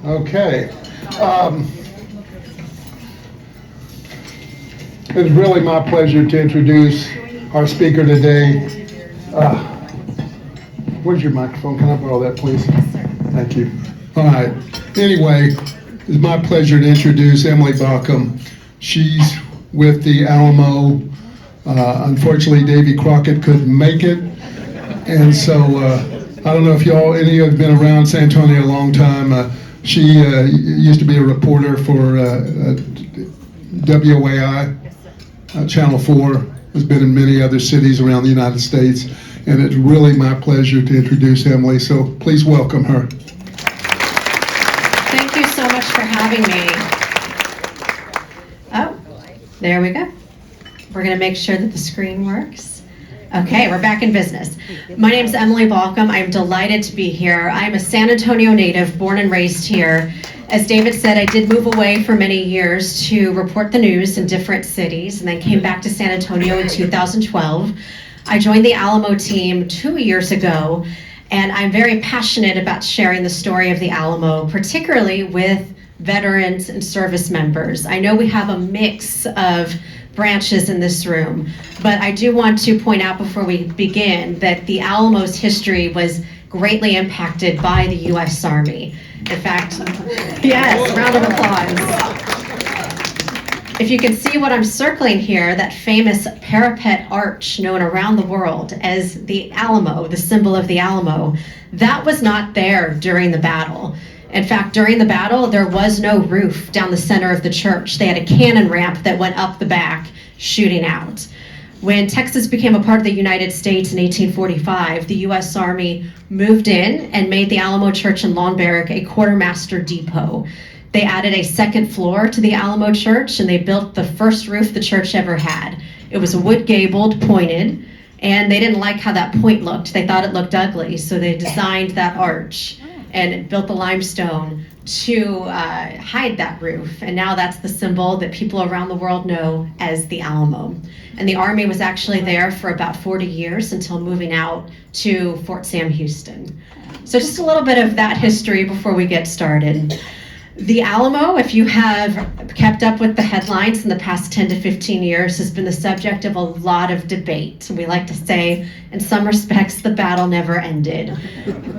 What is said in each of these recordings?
Okay. It's really my pleasure to introduce our speaker today. Where's your microphone? Can I borrow that, please? Thank you. All right. Anyway, it's my pleasure to introduce Emily Baucom. She's with the Alamo. Unfortunately, Davy Crockett couldn't make it. And so I don't know if any of you have been around San Antonio a long time. She used to be a reporter for WAI, Channel 4, has been in many other cities around the United States, and it's really my pleasure to introduce Emily, so please welcome her. Thank you so much for having me. Oh, there we go. We're going to make sure that the screen works. Okay, we're back in business. My name is Emily Baucom. I'm delighted to be here. I'm a San Antonio native, born and raised here. As David said, I did move away for many years to report the news in different cities and then came back to San Antonio in 2012. I joined the Alamo team 2 years ago, and I'm very passionate about sharing the story of the Alamo, particularly with veterans and service members. I know we have a mix of branches in this room, but I do want to point out before we begin that the Alamo's history was greatly impacted by the U.S. Army. In fact, yes, round of applause. If you can see what I'm circling here, that famous parapet arch known around the world as the Alamo, the symbol of the Alamo, that was not there during the battle. In fact, during the battle, there was no roof down the center of the church. They had a cannon ramp that went up the back, shooting out. When Texas became a part of the United States in 1845, the U.S. Army moved in and made the Alamo Church in Long Barrack a quartermaster depot. They added a second floor to the Alamo Church, and they built the first roof the church ever had. It was wood-gabled, pointed, and they didn't like how that point looked. They thought it looked ugly, so they designed that arch and built the limestone to hide that roof. And now that's the symbol that people around the world know as the Alamo. And the Army was actually there for about 40 years until moving out to Fort Sam Houston. So just a little bit of that history before we get started. The Alamo, if you have kept up with the headlines in the past 10 to 15 years, has been the subject of a lot of debate. We like to say, in some respects, the battle never ended.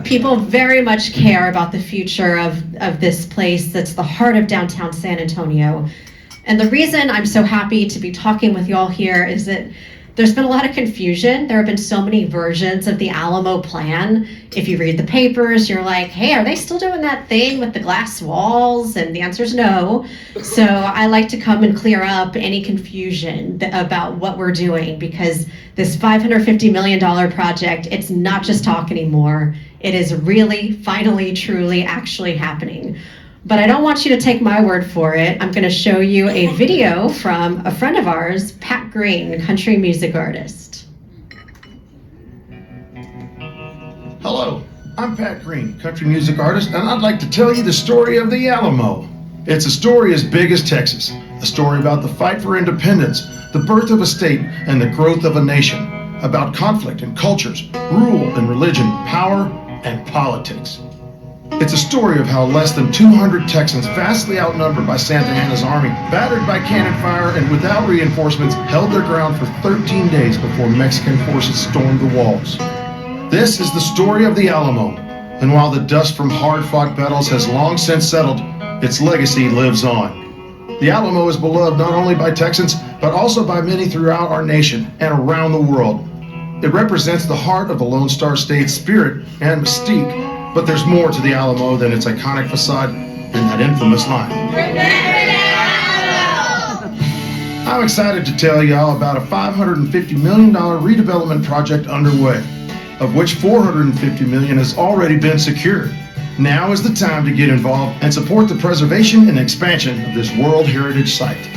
People very much care about the future of this place that's the heart of downtown San Antonio. And the reason I'm so happy to be talking with you all here is that there's been a lot of confusion. There have been so many versions of the Alamo Plan. If you read the papers, you're like, hey, are they still doing that thing with the glass walls? And the answer is no. So I like to come and clear up any confusion about what we're doing, because this $550 million project, it's not just talk anymore. It is really, finally, truly, actually happening. But I don't want you to take my word for it. I'm going to show you a video from a friend of ours, Pat Green, a country music artist. Hello, I'm Pat Green, country music artist, and I'd like to tell you the story of the Alamo. It's a story as big as Texas, a story about the fight for independence, the birth of a state, and the growth of a nation, about conflict and cultures, rule and religion, power and politics. It's a story of how less than 200 Texans, vastly outnumbered by Santa Anna's army, battered by cannon fire and without reinforcements, held their ground for 13 days before Mexican forces stormed the walls. This is the story of the Alamo, and while the dust from hard-fought battles has long since settled, its legacy lives on. The Alamo is beloved not only by Texans, but also by many throughout our nation and around the world. It represents the heart of the Lone Star State's spirit and mystique, but there's more to the Alamo than its iconic facade and that infamous line. I'm excited to tell y'all about a $550 million redevelopment project underway, of which $450 million has already been secured. Now is the time to get involved and support the preservation and expansion of this World Heritage Site.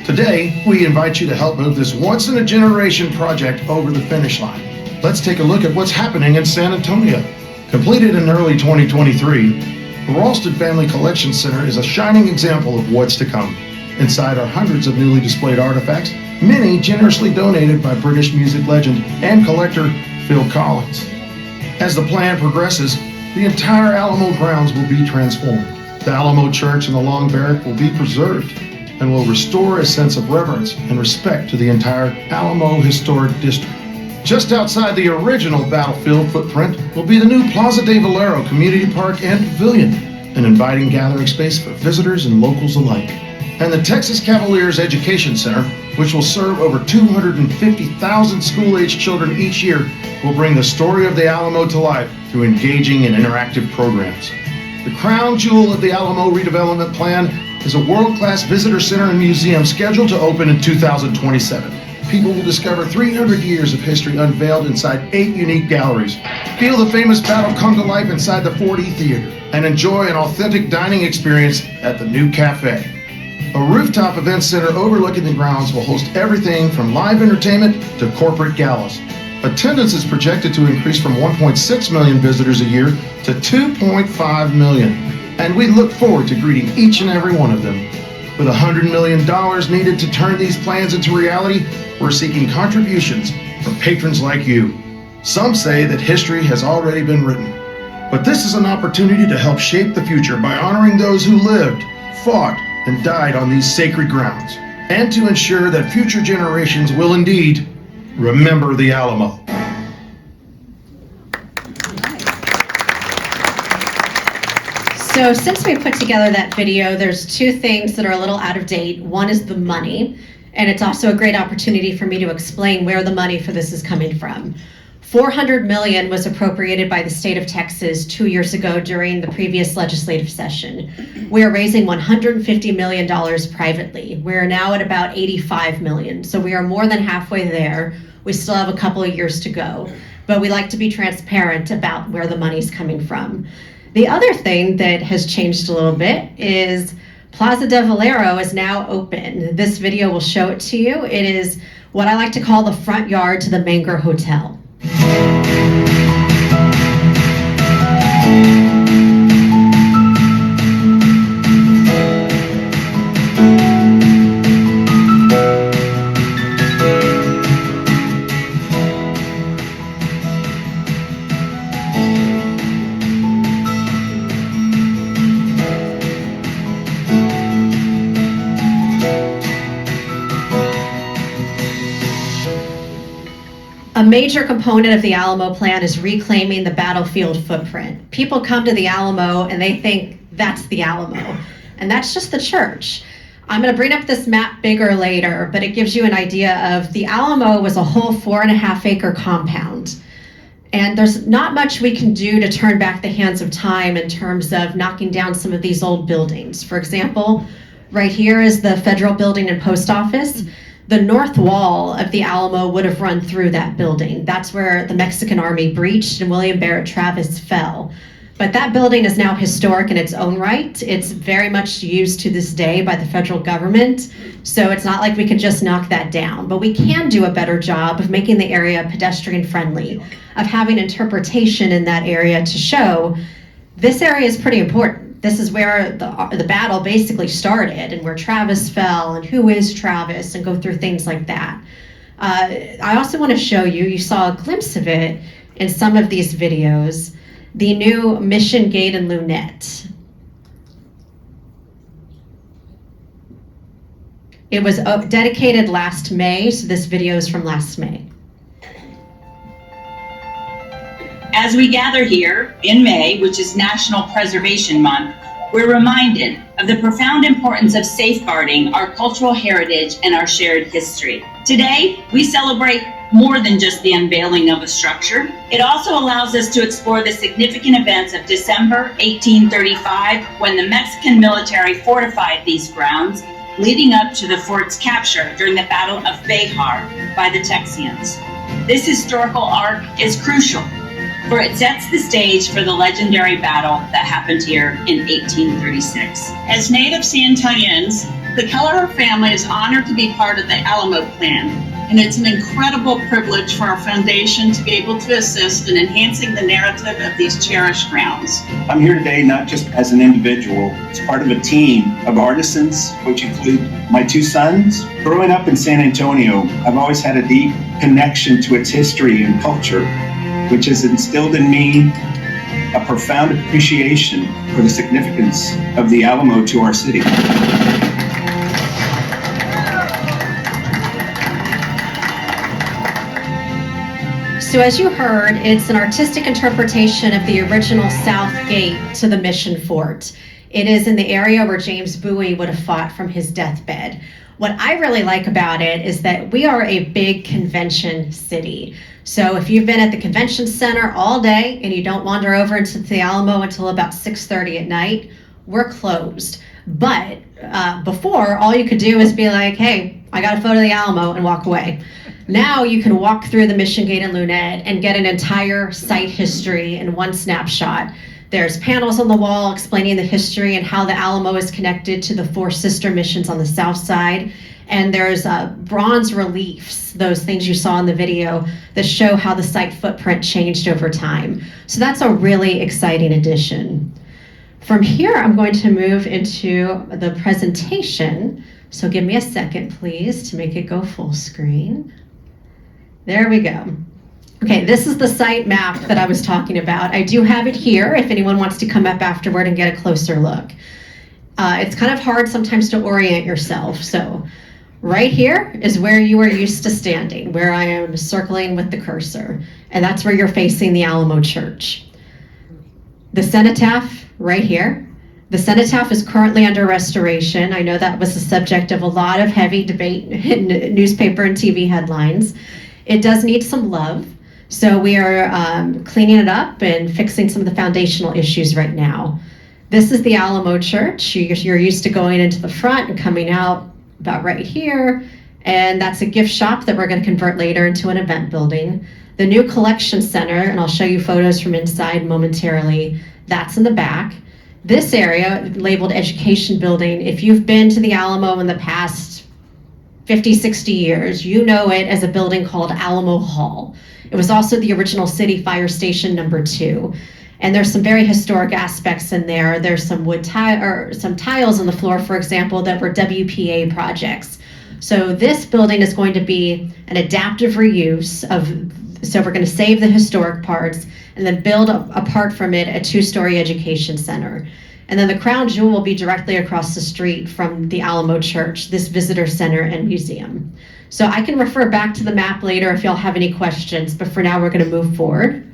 Today, we invite you to help move this once-in-a-generation project over the finish line. Let's take a look at what's happening in San Antonio. Completed in early 2023, the Ralston Family Collection Center is a shining example of what's to come. Inside are hundreds of newly displayed artifacts, many generously donated by British music legend and collector Phil Collins. As the plan progresses, the entire Alamo grounds will be transformed. The Alamo Church and the Long Barrack will be preserved and will restore a sense of reverence and respect to the entire Alamo Historic District. Just outside the original battlefield footprint will be the new Plaza de Valero Community Park and Pavilion, an inviting gathering space for visitors and locals alike. And the Texas Cavaliers Education Center, which will serve over 250,000 school-aged children each year, will bring the story of the Alamo to life through engaging and interactive programs. The crown jewel of the Alamo redevelopment plan is a world-class visitor center and museum scheduled to open in 2027. People will discover 300 years of history unveiled inside 8 unique galleries, feel the famous Battle Conga life inside the 4D Theater, and enjoy an authentic dining experience at the new cafe. A rooftop event center overlooking the grounds will host everything from live entertainment to corporate galas. Attendance is projected to increase from 1.6 million visitors a year to 2.5 million, and we look forward to greeting each and every one of them. With $100 million needed to turn these plans into reality, we're seeking contributions from patrons like you. Some say that history has already been written, but this is an opportunity to help shape the future by honoring those who lived, fought, and died on these sacred grounds, and to ensure that future generations will indeed remember the Alamo. So since we put together that video, there's 2 things that are a little out of date. One is the money, and it's also a great opportunity for me to explain where the money for this is coming from. $400 million was appropriated by the state of Texas 2 years ago during the previous legislative session. We are raising $150 million privately. We're now at about $85 million, so we are more than halfway there. We still have a couple of years to go, but we like to be transparent about where the money's coming from. The other thing that has changed a little bit is Plaza de Valero is now open. This video will show it to you. It is what I like to call the front yard to the Menger Hotel. A major component of the Alamo Plan is reclaiming the battlefield footprint. People come to the Alamo and they think that's the Alamo, and that's just the church. I'm going to bring up this map bigger later, but it gives you an idea of the Alamo was a whole 4.5-acre compound. And there's not much we can do to turn back the hands of time in terms of knocking down some of these old buildings. For example, right here is the federal building and post office. The north wall of the Alamo would have run through that building. That's where the Mexican army breached and William Barrett Travis fell. But that building is now historic in its own right. It's very much used to this day by the federal government. So it's not like we can just knock that down, but we can do a better job of making the area pedestrian friendly, of having interpretation in that area to show this area is pretty important. This is where the battle basically started and where Travis fell and who is Travis, and go through things like that. I also want to show you, you saw a glimpse of it in some of these videos, the new Mission Gate and Lunette. It was dedicated last May, so this video is from last May. As we gather here in May, which is National Preservation Month, we're reminded of the profound importance of safeguarding our cultural heritage and our shared history. Today, we celebrate more than just the unveiling of a structure. It also allows us to explore the significant events of December 1835, when the Mexican military fortified these grounds, leading up to the fort's capture during the Battle of Béjar by the Texians. This historical arc is crucial, for it sets the stage for the legendary battle that happened here in 1836. As native Santonians, the Keller family is honored to be part of the Alamo Plan, and it's an incredible privilege for our foundation to be able to assist in enhancing the narrative of these cherished grounds. I'm here today not just as an individual, as part of a team of artisans, which include my 2 sons. Growing up in San Antonio, I've always had a deep connection to its history and culture, which has instilled in me a profound appreciation for the significance of the Alamo to our city. So as you heard, it's an artistic interpretation of the original South Gate to the Mission Fort. It is in the area where James Bowie would have fought from his deathbed. What I really like about it is that we are a big convention city. So if you've been at the convention center all day and you don't wander over into the Alamo until about 6:30 at night, we're closed. But before, all you could do is be like, hey, I got a photo of the Alamo, and walk away. Now you can walk through the Mission Gate and Lunette and get an entire site history in one snapshot. There's panels on the wall explaining the history and how the Alamo is connected to the 4 sister missions on the south side. And there's bronze reliefs, those things you saw in the video, that show how the site footprint changed over time. So that's a really exciting addition. From here, I'm going to move into the presentation. So give me a second, please, to make it go full screen. There we go. Okay, this is the site map that I was talking about. I do have it here if anyone wants to come up afterward and get a closer look. It's kind of hard sometimes to orient yourself. So right here is where you are used to standing, where I am circling with the cursor. And that's where you're facing the Alamo Church. The cenotaph right here. The cenotaph is currently under restoration. I know that was the subject of a lot of heavy debate in newspaper and TV headlines. It does need some love. So we are cleaning it up and fixing some of the foundational issues right now. This is the Alamo Church. You're used to going into the front and coming out about right here. And that's a gift shop that we're going to convert later into an event building. The new collection center, and I'll show you photos from inside momentarily, that's in the back. This area, labeled Education Building, if you've been to the Alamo in the past 50, 60 years, you know it as a building called Alamo Hall. It was also the original city fire station number 2. And there's some very historic aspects in there. There's some wood some tiles on the floor, for example, that were WPA projects. So this building is going to be an adaptive reuse so we're going to save the historic parts and then build apart from it a 2-story education center. And then the crown jewel will be directly across the street from the Alamo Church, this visitor center and museum. So I can refer back to the map later if y'all have any questions, but for now we're going to move forward.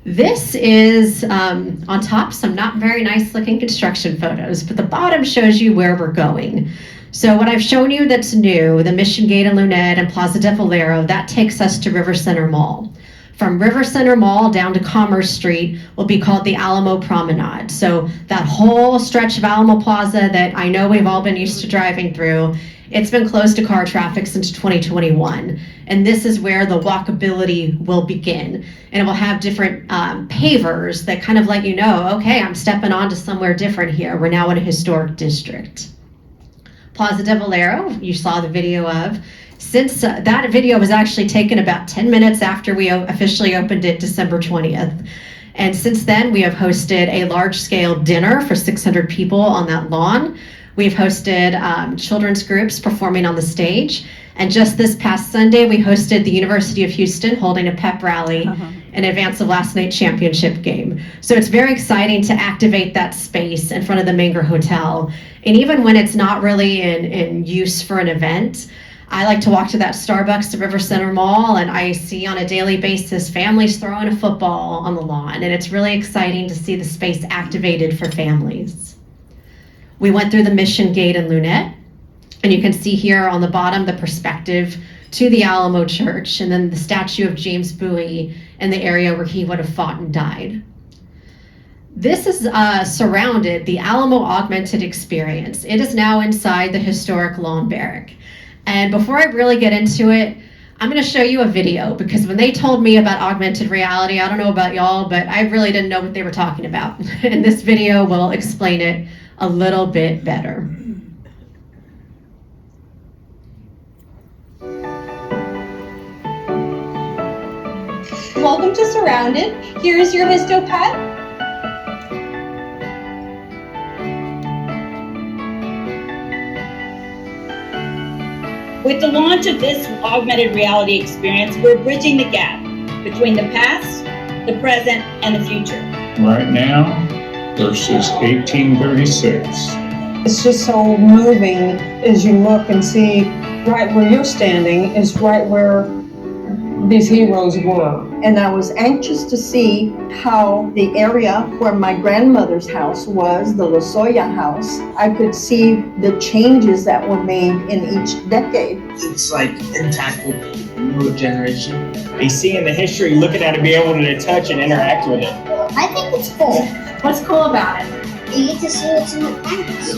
This is on top some not very nice looking construction photos, but the bottom shows you where we're going. So what I've shown you that's new, the Mission Gate and Lunette and Plaza de Valero, that takes us to River Center Mall. From River Center Mall down to Commerce Street will be called the Alamo Promenade. So that whole stretch of Alamo Plaza that I know we've all been used to driving through, it's been closed to car traffic since 2021. And this is where the walkability will begin. And it will have different pavers that kind of let you know, okay, I'm stepping onto somewhere different here. We're now in a historic district. Plaza de Valero, you saw the video of. Since that video was actually taken about 10 minutes after we officially opened it December 20th. And since then, we have hosted a large-scale dinner for 600 people on that lawn. We've hosted children's groups performing on the stage. And just this past Sunday, we hosted the University of Houston holding a pep rally in advance of last night's championship game. So it's very exciting to activate that space in front of the Menger Hotel. And even when it's not really in use for an event, I like to walk to that Starbucks to River Center Mall, and I see on a daily basis families throwing a football on the lawn. And it's really exciting to see the space activated for families. We went through the Mission Gate and Lunette, and you can see here on the bottom the perspective to the Alamo Church, and then the statue of James Bowie in the area where he would have fought and died. This is surrounded the Alamo Augmented Experience. It is now inside the historic Lawn Barrack. And before I really get into it, I'm going to show you a video, because when they told me about augmented reality, I don't know about y'all, but I really didn't know what they were talking about. And this video will explain it a little bit better. Welcome to Surrounded. Here's your histopad. With the launch of this augmented reality experience, we're bridging the gap between the past, the present, and the future. right now versus 1836. It's just so moving as you look and see right where you're standing is right where these heroes were. And I was anxious to see how the area where my grandmother's house was, the Lozoya house, I could see the changes that were made in each decade. It's like intact with the newer generation. They see in the history, looking at it, be able to touch and interact with it. I think it's cool. What's cool about it? You get to see what's in the past.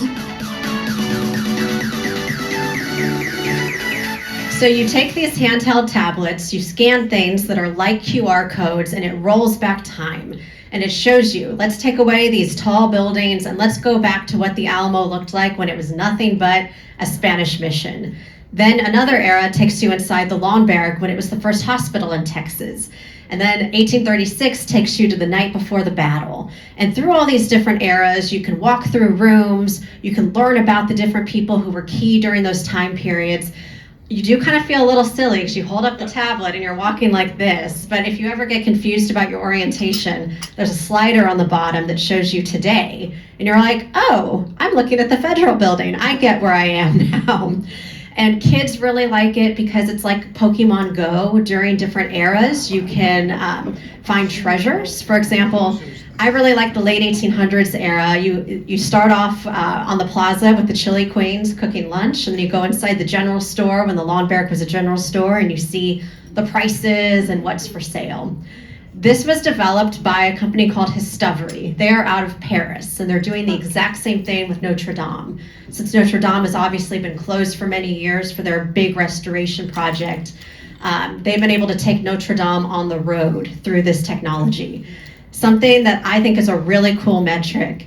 So you take these handheld tablets, you scan things that are like QR codes, and it rolls back time. And it shows you, let's take away these tall buildings and let's go back to what the Alamo looked like when it was nothing but a Spanish mission. Then another era takes you inside the Lawn Barrack when it was the first hospital in Texas. And then 1836 takes you to the night before the battle. And through all these different eras, you can walk through rooms, you can learn about the different people who were key during those time periods. You do kind of feel a little silly because you hold up the tablet and you're walking like this, but if you ever get confused about your orientation, there's a slider on the bottom that shows you today. And you're like, oh, I'm looking at the Federal Building. I get where I am now. And kids really like it because it's like Pokemon Go during different eras. You can find treasures. For example, I really like the late 1800s era. You start off on the plaza with the Chili Queens cooking lunch, and then you go inside the general store when the Lawn Barrack was a general store, and you see the prices and what's for sale. This was developed by a company called Histovery. They are out of Paris, and they're doing the exact same thing with Notre Dame. Since Notre Dame has obviously been closed for many years for their big restoration project, they've been able to take Notre Dame on the road through this technology. Something that I think is a really cool metric.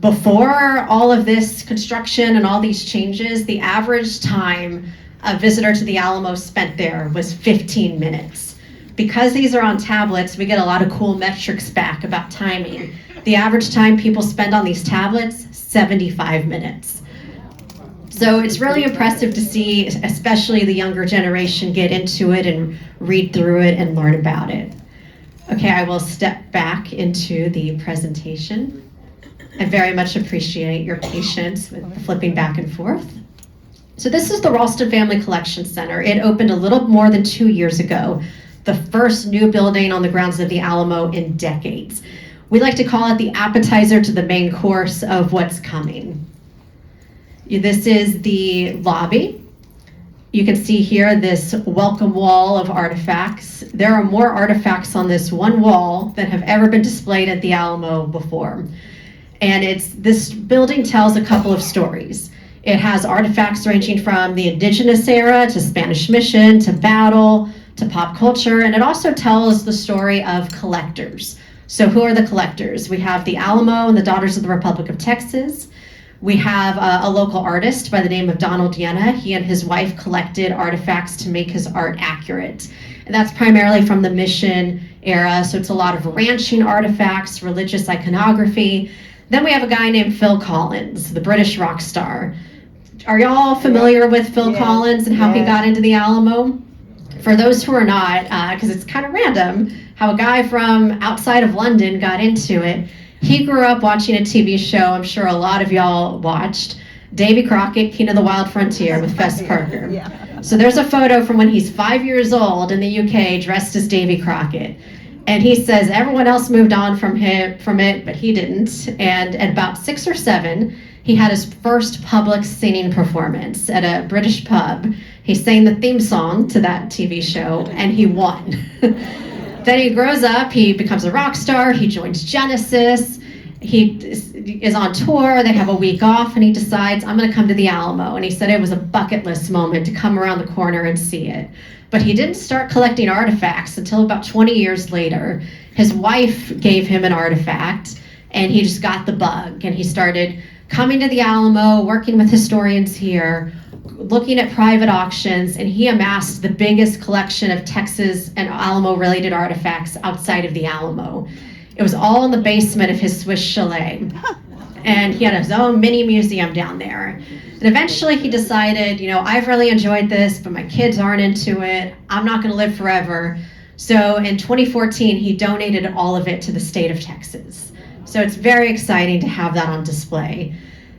Before all of this construction and all these changes, the average time a visitor to the Alamo spent there was 15 minutes. Because these are on tablets, we get a lot of cool metrics back about timing. The average time people spend on these tablets, 75 minutes. So it's really impressive to see, especially the younger generation, get into it and read through it and learn about it. Okay, I will step back into the presentation. I very much appreciate your patience with the flipping back and forth. So this is the Ralston Family Collection Center. It opened a little more than 2 years ago, the first new building on the grounds of the Alamo in decades. We like to call it the appetizer to the main course of what's coming. This is the lobby. You can see here this welcome wall of artifacts. There are more artifacts on this one wall than have ever been displayed at the Alamo before. And this building tells a couple of stories. It has artifacts ranging from the indigenous era to Spanish mission to battle to pop culture, and it also tells the story of collectors. So who are the collectors? We have the Alamo and the Daughters of the Republic of Texas. We have a local artist by the name of Donald Yenna. He and his wife collected artifacts to make his art accurate. And that's primarily from the Mission era, so it's a lot of ranching artifacts, religious iconography. Then we have a guy named Phil Collins, the British rock star. Are y'all familiar with Phil Collins and how he got into the Alamo? For those who are not, because it's kind of random, how a guy from outside of London got into it. He grew up watching a TV show I'm sure a lot of y'all watched, Davy Crockett, King of the Wild Frontier with Fess Parker. So there's a photo from when he's 5 years old in the UK dressed as Davy Crockett. And he says everyone else moved on from it, but he didn't. And at about 6 or 7, he had his first public singing performance at a British pub. He sang the theme song to that TV show, and he won. Then he grows up, he becomes a rock star, he joins Genesis, he is on tour, they have a week off, and he decides, I'm gonna come to the Alamo. And he said it was a bucket list moment to come around the corner and see it. But he didn't start collecting artifacts until about 20 years later. His wife gave him an artifact, and he just got the bug, and he started coming to the Alamo, working with historians here, looking at private auctions, and he amassed the biggest collection of Texas and Alamo-related artifacts outside of the Alamo. It was all in the basement of his Swiss chalet. And he had his own mini museum down there. And eventually he decided, I've really enjoyed this, but my kids aren't into it. I'm not gonna live forever. So in 2014, he donated all of it to the state of Texas. So it's very exciting to have that on display.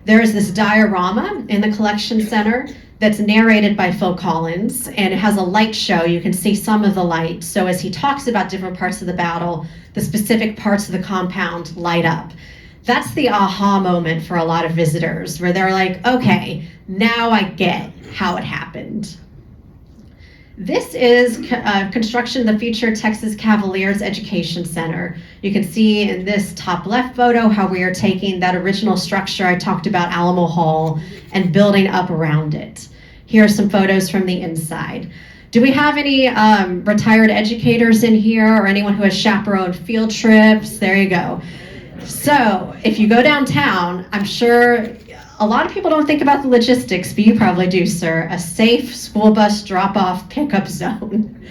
There is this diorama in the collection center that's narrated by Phil Collins, and it has a light show. You can see some of the light. So as he talks about different parts of the battle, the specific parts of the compound light up. That's the aha moment for a lot of visitors, where they're like, okay, now I get how it happened. This is construction of the future Texas Cavaliers Education Center. You can see in this top left photo how we are taking that original structure I talked about, Alamo Hall, and building up around it. Here are some photos from the inside. Do we have any retired educators in here, or anyone who has chaperoned field trips? There you go. So if you go downtown, I'm sure a lot of people don't think about the logistics, but you probably do, sir. A safe school bus drop-off pickup zone.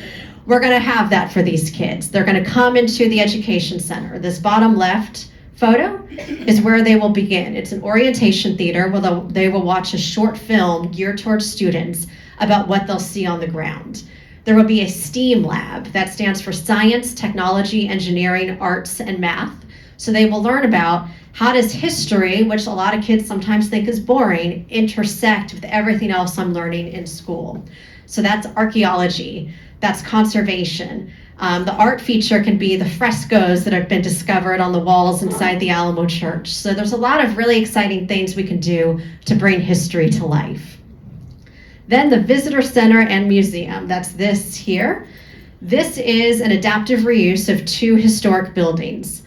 We're going to have that for these kids. They're going to come into the education center. This bottom left photo is where they will begin. It's an orientation theater where they will watch a short film geared towards students about what they'll see on the ground. There will be a STEAM lab. That stands for Science, Technology, Engineering, Arts, and Math. So they will learn about how does history, which a lot of kids sometimes think is boring, intersect with everything else I'm learning in school. So that's archaeology, that's conservation. The art feature can be the frescoes that have been discovered on the walls inside the Alamo Church. So there's a lot of really exciting things we can do to bring history to life. Then the Visitor Center and Museum, that's this here. This is an adaptive reuse of two historic buildings.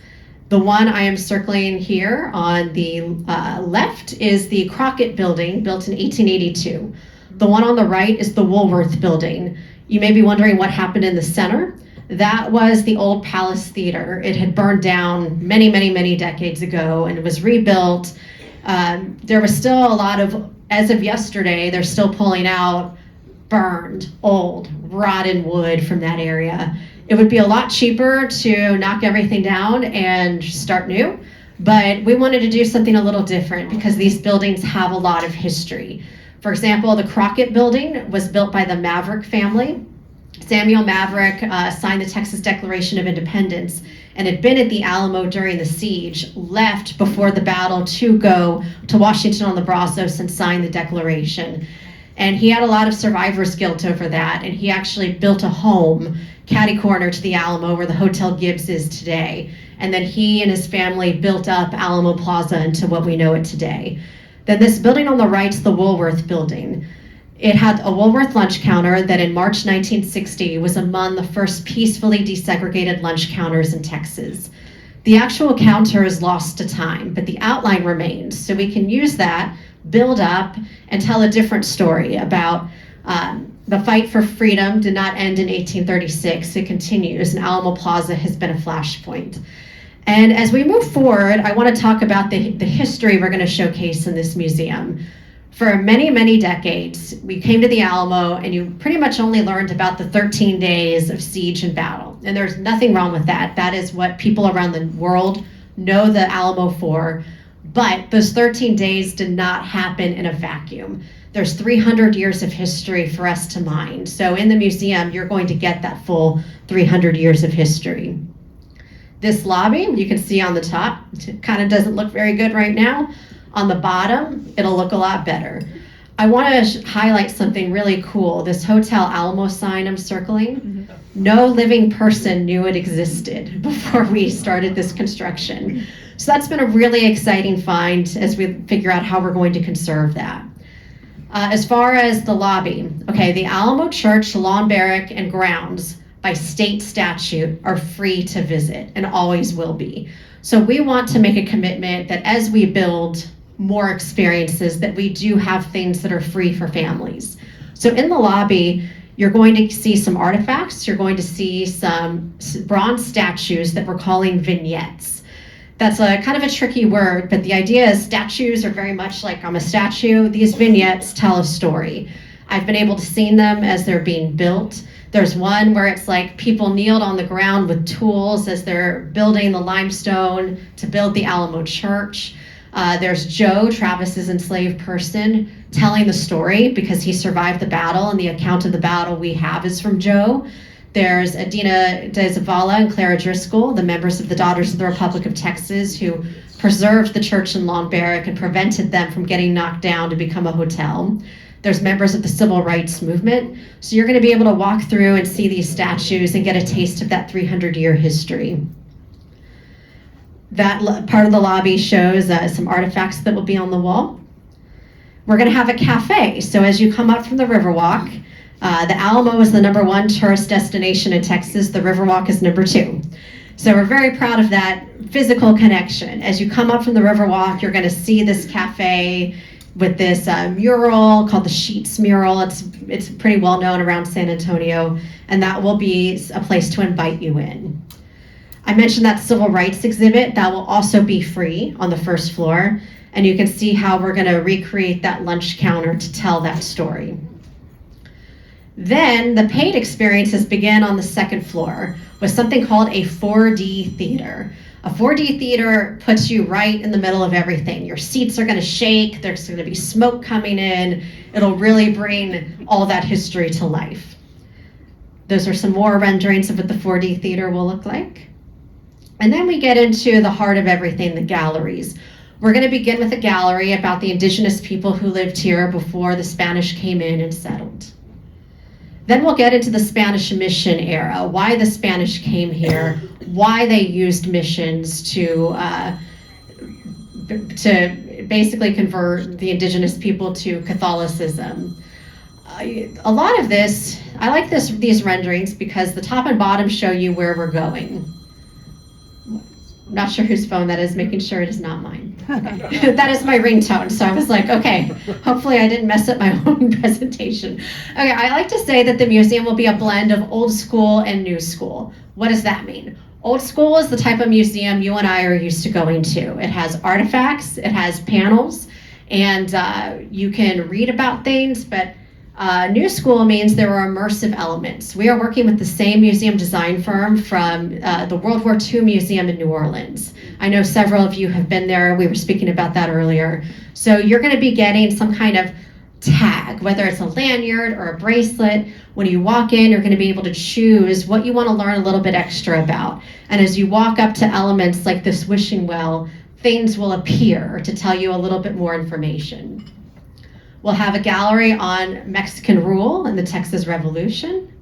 The one I am circling here on the left is the Crockett Building, built in 1882. The one on the right is the Woolworth Building. You may be wondering what happened in the center. That was the old Palace Theater. It had burned down many, many, many decades ago, and it was rebuilt. There was still a lot of, as of yesterday, they're still pulling out burned, old, rotten wood from that area. It would be a lot cheaper to knock everything down and start new, but we wanted to do something a little different because these buildings have a lot of history. For example, the Crockett Building was built by the Maverick family. Samuel Maverick signed the Texas Declaration of Independence and had been at the Alamo during the siege, left before the battle to go to Washington on the Brazos and sign the Declaration. And he had a lot of survivor's guilt over that, and he actually built a home catty corner to the Alamo where the Hotel Gibbs is today. And then he and his family built up Alamo Plaza into what we know it today. Then this building on the right is the Woolworth Building. It had a Woolworth lunch counter that in March 1960 was among the first peacefully desegregated lunch counters in Texas. The actual counter is lost to time, but the outline remains. So we can use that, build up, and tell a different story about the fight for freedom did not end in 1836. It continues, and Alamo Plaza has been a flashpoint. And as we move forward, I want to talk about the history we're going to showcase in this museum. For many, many decades, we came to the Alamo and you pretty much only learned about the 13 days of siege and battle. And there's nothing wrong with that. That is what people around the world know the Alamo for. But those 13 days did not happen in a vacuum. There's 300 years of history for us to mine. So in the museum, you're going to get that full 300 years of history. This lobby, you can see on the top, it kind of doesn't look very good right now. On the bottom, it'll look a lot better. I want to highlight something really cool. This Hotel Alamo sign I'm circling. No living person knew it existed before we started this construction. So that's been a really exciting find as we figure out how we're going to conserve that. As far as the lobby, okay, the Alamo Church, lawn barrack, and grounds by state statute are free to visit and always will be. So we want to make a commitment that as we build more experiences, that we do have things that are free for families. So in the lobby, you're going to see some artifacts. You're going to see some bronze statues that we're calling vignettes. That's a kind of a tricky word, but the idea is statues are very much like I'm a statue. These vignettes tell a story. I've been able to see them as they're being built. There's one where it's like people kneeled on the ground with tools as they're building the limestone to build the Alamo Church. There's Joe, Travis's enslaved person, telling the story because he survived the battle, and the account of the battle we have is from Joe. There's Adina de Zavala and Clara Driscoll, the members of the Daughters of the Republic of Texas, who preserved the church in Long Barrack and prevented them from getting knocked down to become a hotel. There's members of the civil rights movement. So you're going to be able to walk through and see these statues and get a taste of that 300-year history. That part of the lobby shows some artifacts that will be on the wall. We're going to have a cafe. So as you come up from the Riverwalk, the Alamo is the #1 tourist destination in Texas. The Riverwalk is #2. So we're very proud of that physical connection. As you come up from the Riverwalk, you're going to see this cafe with this mural called the Sheets mural. It's pretty well known around San Antonio, and that will be a place to invite you in. I mentioned that civil rights exhibit. That will also be free on the first floor, and you can see how we're going to recreate that lunch counter to tell that story. Then the paid experiences begin on the second floor with something called a 4D theater. A 4D theater puts you right in the middle of everything. Your seats are going to shake. There's going to be smoke coming in. It'll really bring all that history to life. Those are some more renderings of what the 4D theater will look like. And then we get into the heart of everything, the galleries. We're going to begin with a gallery about the indigenous people who lived here before the Spanish came in and settled. Then we'll get into the Spanish mission era, why the Spanish came here, why they used missions to basically convert the indigenous people to Catholicism. A lot of this, I like these renderings because the top and bottom show you where we're going. I'm not sure whose phone that is, making sure it is not mine. Okay. That is my ringtone, so I was like, okay, hopefully I didn't mess up my own presentation. Okay, I like to say that the museum will be a blend of old school and new school. What does that mean? Old school is the type of museum you and I are used to going to. It has artifacts, it has panels, and you can read about things, but new school means there are immersive elements. We are working with the same museum design firm from the World War II Museum in New Orleans. I know several of you have been there. We were speaking about that earlier. So you're going to be getting some kind of tag, whether it's a lanyard or a bracelet. When you walk in, you're going to be able to choose what you want to learn a little bit extra about. And as you walk up to elements like this wishing well, things will appear to tell you a little bit more information. We'll have a gallery on Mexican rule and the Texas Revolution.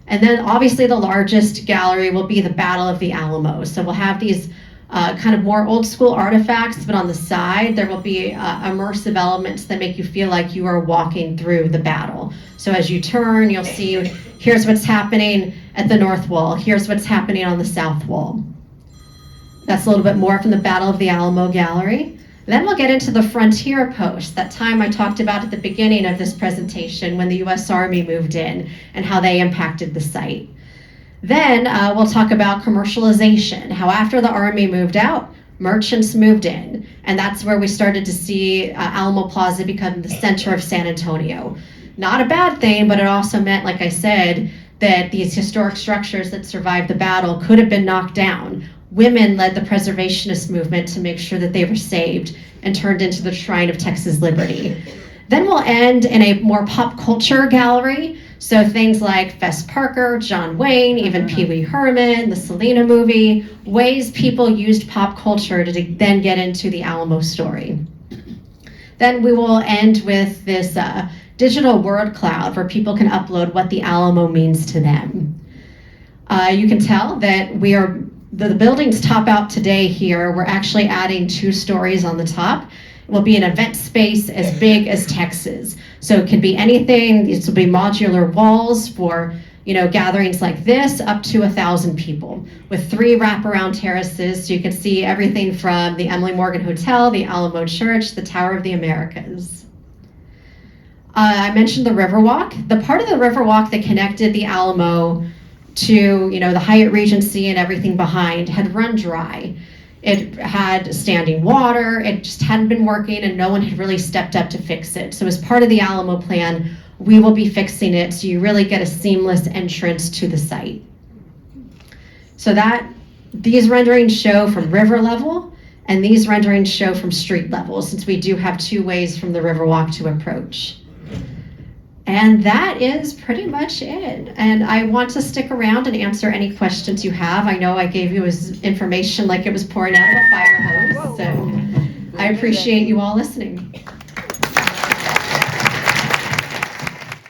And then obviously the largest gallery will be the Battle of the Alamo. So we'll have these kind of more old school artifacts, but on the side there will be immersive elements that make you feel like you are walking through the battle. So as you turn, you'll see here's what's happening at the North Wall. Here's what's happening on the South Wall. That's a little bit more from the Battle of the Alamo gallery. Then we'll get into the frontier post, that time I talked about at the beginning of this presentation when the U.S. Army moved in and how they impacted the site. Then we'll talk about commercialization, how after the Army moved out, merchants moved in. And that's where we started to see Alamo Plaza become the center of San Antonio. Not a bad thing, but it also meant, like I said, that these historic structures that survived the battle could have been knocked down. Women led the preservationist movement to make sure that they were saved and turned into the shrine of Texas liberty. Then we'll end in a more pop culture gallery. So things like Fess Parker, John Wayne, even Pee Wee Herman, the Selena movie, ways people used pop culture to then get into the Alamo story. Then we will end with this digital word cloud where people can upload what the Alamo means to them. You can tell that the buildings top out today here. We're actually adding 2 stories on the top. It will be an event space as big as Texas. So it can be anything. These will be modular walls for gatherings like this, up to 1,000 people, with 3 wraparound terraces. So you can see everything from the Emily Morgan Hotel, the Alamo Church, the Tower of the Americas. I mentioned the Riverwalk. The part of the Riverwalk that connected the Alamo to the Hyatt Regency and everything behind had run dry. It had standing water, it just hadn't been working, and no one had really stepped up to fix it. So as part of the Alamo Plan, we will be fixing it so you really get a seamless entrance to the site. So these renderings show from river level, and these renderings show from street level, since we do have 2 ways from the Riverwalk to approach. And that is pretty much it. And I want to stick around and answer any questions you have. I know I gave you information like it was pouring out of a fire hose, so I appreciate you all listening.